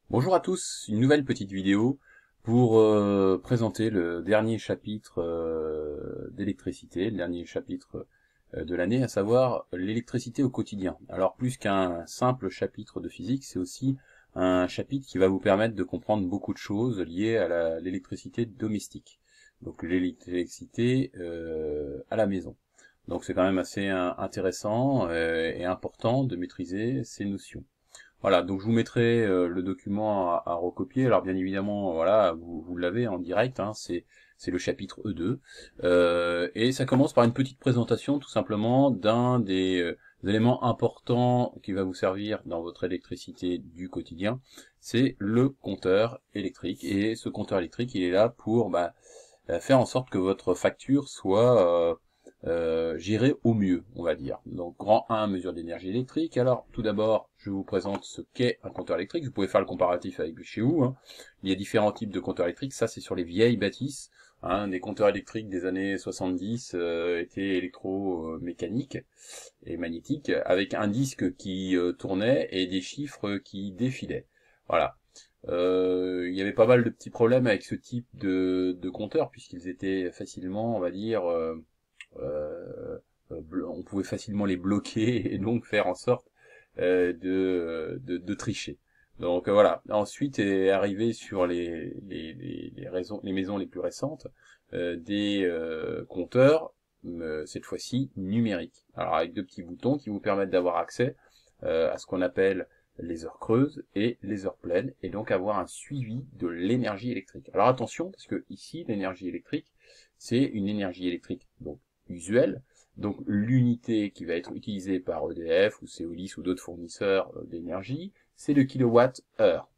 Bonjour à tous, une nouvelle petite vidéo pour présenter le dernier chapitre d'électricité, le dernier chapitre de l'année, à savoir l'électricité au quotidien. Alors plus qu'un simple chapitre de physique, c'est aussi un chapitre qui va vous permettre de comprendre beaucoup de choses liées à l'électricité domestique, donc l'électricité à la maison. Donc c'est quand même assez intéressant et important de maîtriser ces notions. Voilà, donc je vous mettrai le document à recopier. Alors bien évidemment, voilà, vous l'avez en direct, hein, c'est le chapitre E2. Et ça commence par une petite présentation tout simplement d'un des éléments importants qui va vous servir dans votre électricité du quotidien. C'est le compteur électrique. Et ce compteur électrique, il est là pour faire en sorte que votre facture soit gérée au mieux, on va dire. Donc grand 1, mesure d'énergie électrique. Alors tout d'abord, je vous présente ce qu'est un compteur électrique. Vous pouvez faire le comparatif avec chez vous, hein. Il y a différents types de compteurs électriques. Ça, c'est sur les vieilles bâtisses. Hein. Des compteurs électriques des années 70 étaient électromécaniques et magnétiques, avec un disque qui tournait et des chiffres qui défilaient. Voilà. Il y avait pas mal de petits problèmes avec ce type de compteurs, puisqu'ils étaient facilement, on va dire, on pouvait facilement les bloquer et donc faire en sorte de tricher. Donc voilà. Ensuite est arrivé sur les maisons les plus récentes des compteurs, cette fois-ci numériques. Alors avec deux petits boutons qui vous permettent d'avoir accès à ce qu'on appelle les heures creuses et les heures pleines, et donc avoir un suivi de l'énergie électrique. Alors attention, parce que ici, l'énergie électrique, c'est une énergie électrique donc usuelle, donc l'unité qui va être utilisée par EDF ou Keolis ou d'autres fournisseurs d'énergie, c'est le kilowatt-heure.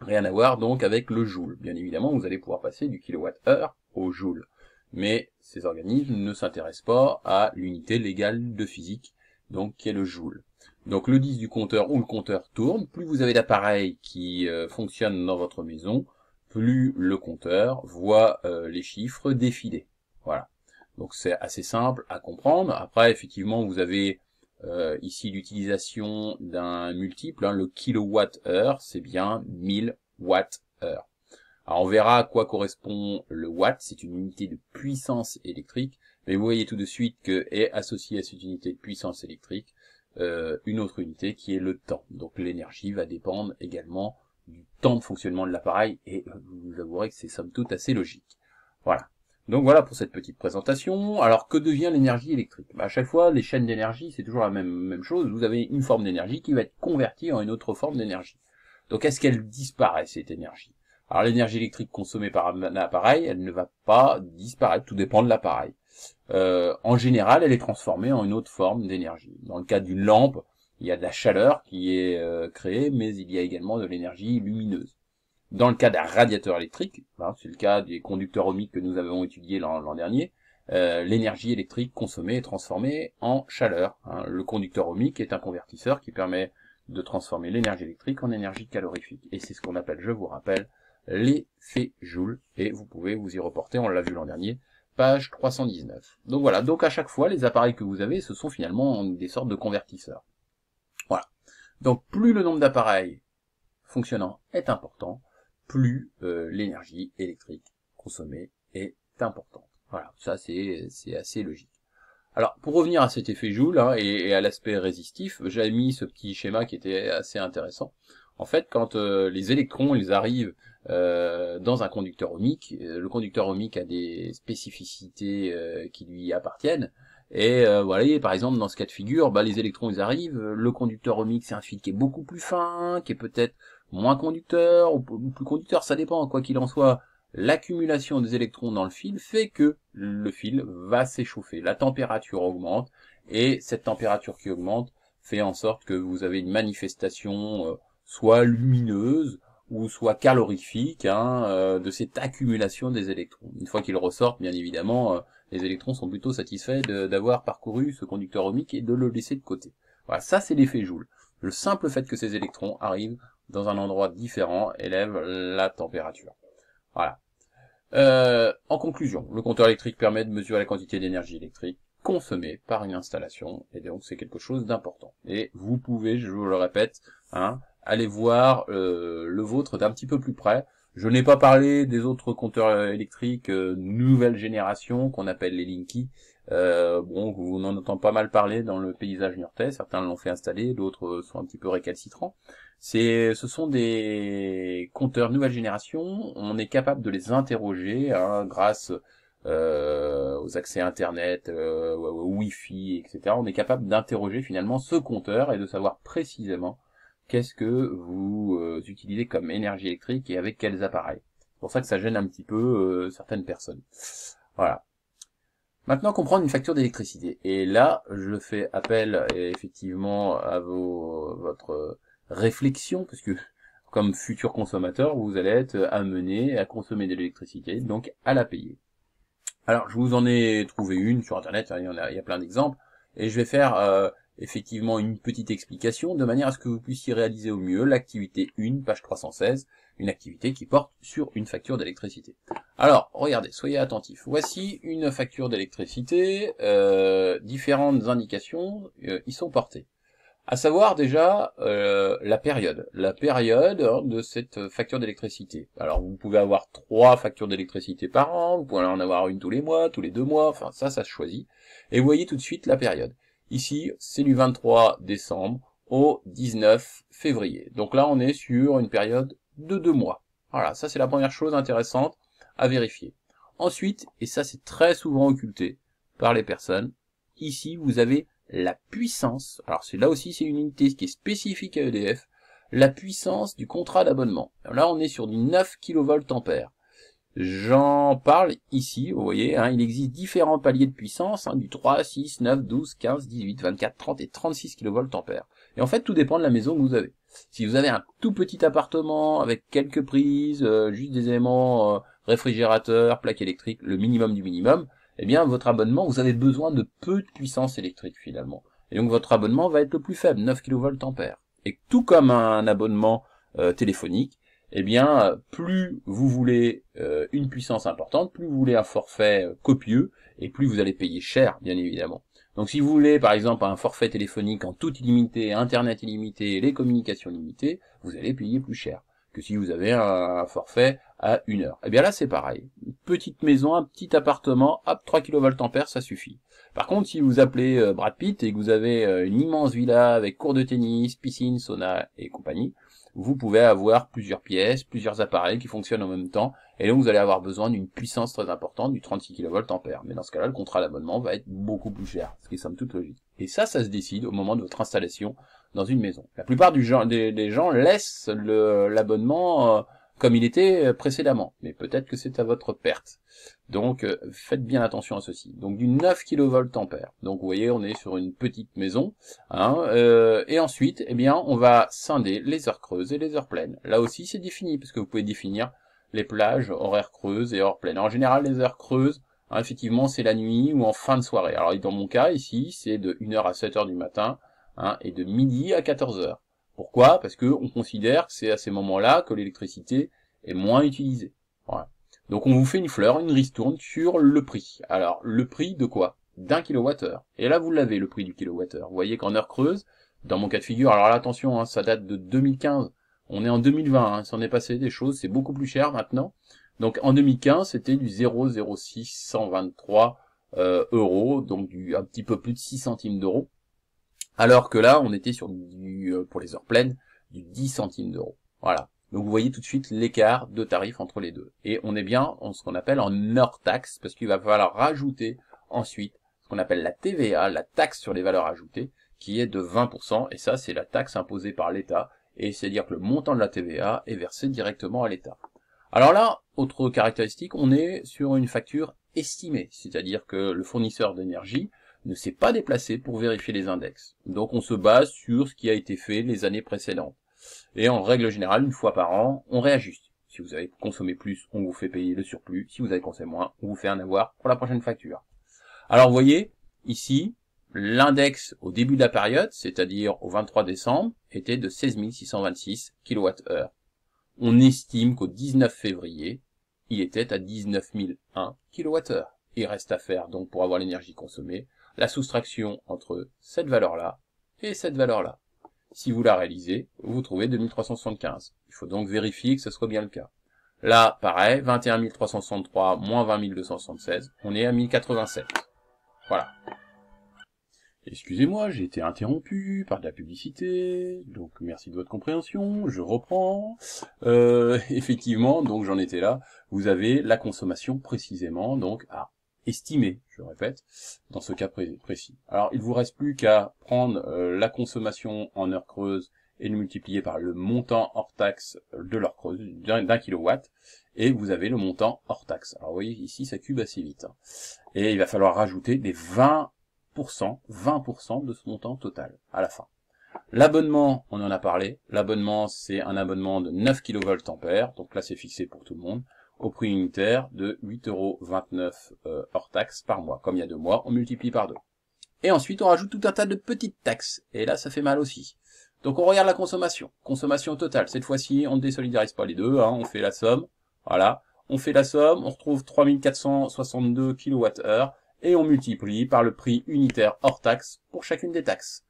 Rien à voir donc avec le joule. Bien évidemment, vous allez pouvoir passer du kilowatt-heure au joule. Mais ces organismes ne s'intéressent pas à l'unité légale de physique, donc qui est le joule. Donc le 10 du compteur ou le compteur tourne, plus vous avez d'appareils qui fonctionnent dans votre maison, plus le compteur voit les chiffres défiler. Voilà. Donc c'est assez simple à comprendre. Après, effectivement, vous avez ici l'utilisation d'un multiple, hein, le kilowatt-heure, c'est bien 1000 watts-heure. Alors on verra à quoi correspond le watt, c'est une unité de puissance électrique, mais vous voyez tout de suite que est associée à cette unité de puissance électrique une autre unité qui est le temps. Donc l'énergie va dépendre également du temps de fonctionnement de l'appareil, et vous avouerez que c'est somme toute assez logique. Voilà. Donc voilà pour cette petite présentation. Alors que devient l'énergie électrique? À chaque fois, les chaînes d'énergie, c'est toujours la même chose. Vous avez une forme d'énergie qui va être convertie en une autre forme d'énergie. Donc est-ce qu'elle disparaît, cette énergie? Alors l'énergie électrique consommée par un appareil, elle ne va pas disparaître, tout dépend de l'appareil. En général, elle est transformée en une autre forme d'énergie. Dans le cas d'une lampe, il y a de la chaleur qui est créée, mais il y a également de l'énergie lumineuse. Dans le cas d'un radiateur électrique, hein, c'est le cas des conducteurs ohmiques que nous avons étudiés l'an dernier, l'énergie électrique consommée est transformée en chaleur. Hein. Le conducteur ohmique est un convertisseur qui permet de transformer l'énergie électrique en énergie calorifique. Et c'est ce qu'on appelle, je vous rappelle, l'effet Joule. Et vous pouvez vous y reporter, on l'a vu l'an dernier, page 319. Donc voilà, donc à chaque fois, les appareils que vous avez, ce sont finalement des sortes de convertisseurs. Voilà. Donc plus le nombre d'appareils fonctionnant est important, plus l'énergie électrique consommée est importante. Voilà, ça c'est assez logique. Alors, pour revenir à cet effet Joule hein, et à l'aspect résistif, j'avais mis ce petit schéma qui était assez intéressant. En fait, quand les électrons ils arrivent dans un conducteur ohmique, le conducteur ohmique a des spécificités qui lui appartiennent. Et voilà, par exemple, dans ce cas de figure, les électrons ils arrivent, le conducteur ohmique c'est un fil qui est beaucoup plus fin, qui est peut-être moins conducteur ou plus conducteur, ça dépend, quoi qu'il en soit. L'accumulation des électrons dans le fil fait que le fil va s'échauffer, la température augmente, et cette température qui augmente fait en sorte que vous avez une manifestation soit lumineuse ou soit calorifique de cette accumulation des électrons. Une fois qu'ils ressortent, bien évidemment, les électrons sont plutôt satisfaits d'avoir parcouru ce conducteur ohmique et de le laisser de côté. Voilà, ça c'est l'effet Joule. Le simple fait que ces électrons arrivent dans un endroit différent élève la température. Voilà. En conclusion, le compteur électrique permet de mesurer la quantité d'énergie électrique consommée par une installation, et donc c'est quelque chose d'important. Et vous pouvez, je vous le répète, allez voir le vôtre d'un petit peu plus près. Je n'ai pas parlé des autres compteurs électriques nouvelle génération qu'on appelle les Linky. Bon, on en entend pas mal parler dans le paysage niortais. Certains l'ont fait installer, d'autres sont un petit peu récalcitrants. Ce sont des compteurs nouvelle génération. On est capable de les interroger grâce aux accès Internet, Wi-Fi, etc. On est capable d'interroger finalement ce compteur et de savoir précisément qu'est-ce que vous utilisez comme énergie électrique et avec quels appareils. C'est pour ça que ça gêne un petit peu certaines personnes. Voilà. Maintenant, comprendre une facture d'électricité. Et là, je fais appel effectivement à votre réflexion, parce que comme futur consommateur, vous allez être amené à consommer de l'électricité, donc à la payer. Alors, je vous en ai trouvé une sur Internet, il y a plein d'exemples, et je vais faire effectivement une petite explication, de manière à ce que vous puissiez réaliser au mieux l'activité 1, page 316, une activité qui porte sur une facture d'électricité. Alors, regardez, soyez attentifs. Voici une facture d'électricité, différentes indications y sont portées. À savoir déjà la période de cette facture d'électricité. Alors vous pouvez avoir 3 factures d'électricité par an, vous pouvez en avoir une tous les mois, tous les 2 mois, enfin ça se choisit. Et vous voyez tout de suite la période. Ici, c'est du 23 décembre au 19 février. Donc là, on est sur une période de 2 mois. Voilà, ça c'est la première chose intéressante à vérifier. Ensuite, et ça c'est très souvent occulté par les personnes, ici vous avez la puissance, alors là aussi c'est une unité qui est spécifique à EDF, la puissance du contrat d'abonnement. Là on est sur du 9 kVA. J'en parle ici, vous voyez, il existe différents paliers de puissance, du 3, 6, 9, 12, 15, 18, 24, 30 et 36 kVA. Et en fait tout dépend de la maison que vous avez. Si vous avez un tout petit appartement avec quelques prises, juste des éléments réfrigérateur, plaque électrique, le minimum du minimum, eh bien, votre abonnement, vous avez besoin de peu de puissance électrique, finalement. Et donc, votre abonnement va être le plus faible, 9 kVA. Et tout comme un abonnement téléphonique, eh bien, plus vous voulez une puissance importante, plus vous voulez un forfait copieux, et plus vous allez payer cher, bien évidemment. Donc, si vous voulez, par exemple, un forfait téléphonique en tout illimité, Internet illimité, les communications limitées, vous allez payer plus cher que si vous avez un forfait à 1 heure. Eh bien là, c'est pareil. Une petite maison, un petit appartement, hop, 3 kVA, ça suffit. Par contre, si vous appelez Brad Pitt et que vous avez une immense villa avec cours de tennis, piscine, sauna et compagnie, vous pouvez avoir plusieurs pièces, plusieurs appareils qui fonctionnent en même temps, et donc vous allez avoir besoin d'une puissance très importante, du 36 kVA. Mais dans ce cas-là, le contrat d'abonnement va être beaucoup plus cher, ce qui est somme toute logique. Et ça se décide au moment de votre installation dans une maison. La plupart des gens laissent l'abonnement comme il était précédemment, mais peut-être que c'est à votre perte. Donc faites bien attention à ceci. Donc du 9 kVA. Donc vous voyez, on est sur une petite maison, et ensuite, eh bien, on va scinder les heures creuses et les heures pleines. Là aussi, c'est défini, parce que vous pouvez définir les plages horaires creuses et heures pleines. En général, les heures creuses, effectivement, c'est la nuit ou en fin de soirée. Alors dans mon cas ici, c'est de 1h à 7h du matin, et de midi à 14h. Pourquoi? Parce que on considère que c'est à ces moments-là que l'électricité est moins utilisée. Voilà. Donc on vous fait une fleur, une ristourne sur le prix. Alors, le prix de quoi? D'un kilowattheure. Et là, vous l'avez, le prix du kilowattheure. Vous voyez qu'en heure creuse, dans mon cas de figure, alors là, attention, ça date de 2015. On est en 2020, ça en est passé des choses, c'est beaucoup plus cher maintenant. Donc en 2015, c'était du 0,0623 euros, donc un petit peu plus de 6 centimes d'euros. Alors que là, on était sur pour les heures pleines, du 10 centimes d'euros. Voilà. Donc vous voyez tout de suite l'écart de tarif entre les deux. Et on est bien en ce qu'on appelle en heure taxe, parce qu'il va falloir rajouter ensuite ce qu'on appelle la TVA, la taxe sur les valeurs ajoutées, qui est de 20%, et ça c'est la taxe imposée par l'État, et c'est-à-dire que le montant de la TVA est versé directement à l'État. Alors là, autre caractéristique, on est sur une facture estimée, c'est-à-dire que le fournisseur d'énergie ne s'est pas déplacé pour vérifier les index. Donc on se base sur ce qui a été fait les années précédentes. Et en règle générale, une fois par an, on réajuste. Si vous avez consommé plus, on vous fait payer le surplus. Si vous avez consommé moins, on vous fait un avoir pour la prochaine facture. Alors vous voyez, ici, l'index au début de la période, c'est-à-dire au 23 décembre, était de 16 626 kWh. On estime qu'au 19 février, il était à 19 001 kWh. Il reste à faire, donc, pour avoir l'énergie consommée, la soustraction entre cette valeur-là et cette valeur-là. Si vous la réalisez, vous trouvez 2375. Il faut donc vérifier que ce soit bien le cas. Là, pareil, 21 363 moins 20 276, on est à 1087. Voilà. Excusez-moi, j'ai été interrompu par de la publicité, donc merci de votre compréhension, je reprends. Effectivement, donc j'en étais là, vous avez la consommation précisément, donc à estimer, je répète, dans ce cas précis. Alors il vous reste plus qu'à prendre la consommation en heure creuse et le multiplier par le montant hors taxe de l'heure creuse, d'un kilowatt, et vous avez le montant hors taxe. Alors vous voyez, ici ça cube assez vite. Et il va falloir rajouter des 20% de ce montant total à la fin. L'abonnement, on en a parlé. L'abonnement, c'est un abonnement de 9 kVA, donc là c'est fixé pour tout le monde, au prix unitaire de 8,29 € hors taxe par mois. Comme il y a 2 mois, on multiplie par 2. Et ensuite, on rajoute tout un tas de petites taxes. Et là, ça fait mal aussi. Donc on regarde la consommation. Consommation totale. Cette fois-ci, on ne désolidarise pas les deux, hein, on fait la somme. Voilà. On fait la somme, on retrouve 3462 kWh. Et on multiplie par le prix unitaire hors taxe pour chacune des taxes.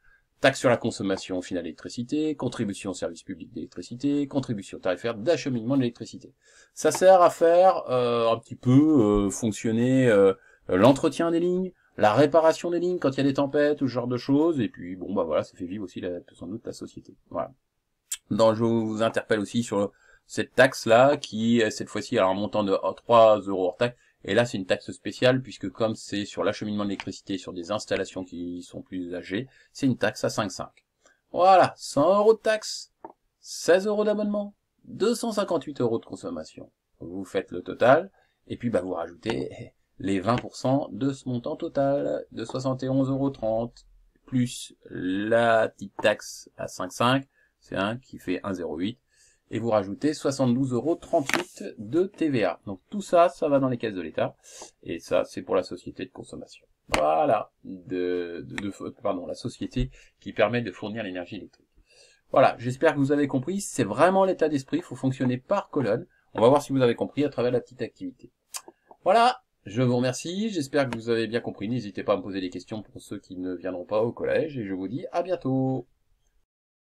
Taxe sur la consommation finale d'électricité, contribution au service public d'électricité, contribution tarifaire d'acheminement d'électricité. Ça sert à faire un petit peu fonctionner l'entretien des lignes, la réparation des lignes quand il y a des tempêtes ou ce genre de choses, et puis bon bah voilà, ça fait vivre aussi sans doute la société. Voilà. Donc je vous interpelle aussi sur cette taxe-là, qui cette fois-ci a un montant de 3 € hors taxe. Et là, c'est une taxe spéciale, puisque comme c'est sur l'acheminement d'électricité sur des installations qui sont plus âgées, c'est une taxe à 5,5. Voilà, 100 € de taxe, 16 € d'abonnement, 258 € de consommation. Vous faites le total, et puis bah vous rajoutez les 20% de ce montant total, de 71,30 €, plus la petite taxe à 5,5, c'est un qui fait 1,08 €. Et vous rajoutez 72,38 € de TVA. Donc tout ça, ça va dans les caisses de l'État. Et ça, c'est pour la société de consommation. Voilà, la société qui permet de fournir l'énergie électrique. Voilà, j'espère que vous avez compris. C'est vraiment l'état d'esprit, il faut fonctionner par colonne. On va voir si vous avez compris à travers la petite activité. Voilà, je vous remercie. J'espère que vous avez bien compris. N'hésitez pas à me poser des questions pour ceux qui ne viendront pas au collège. Et je vous dis à bientôt.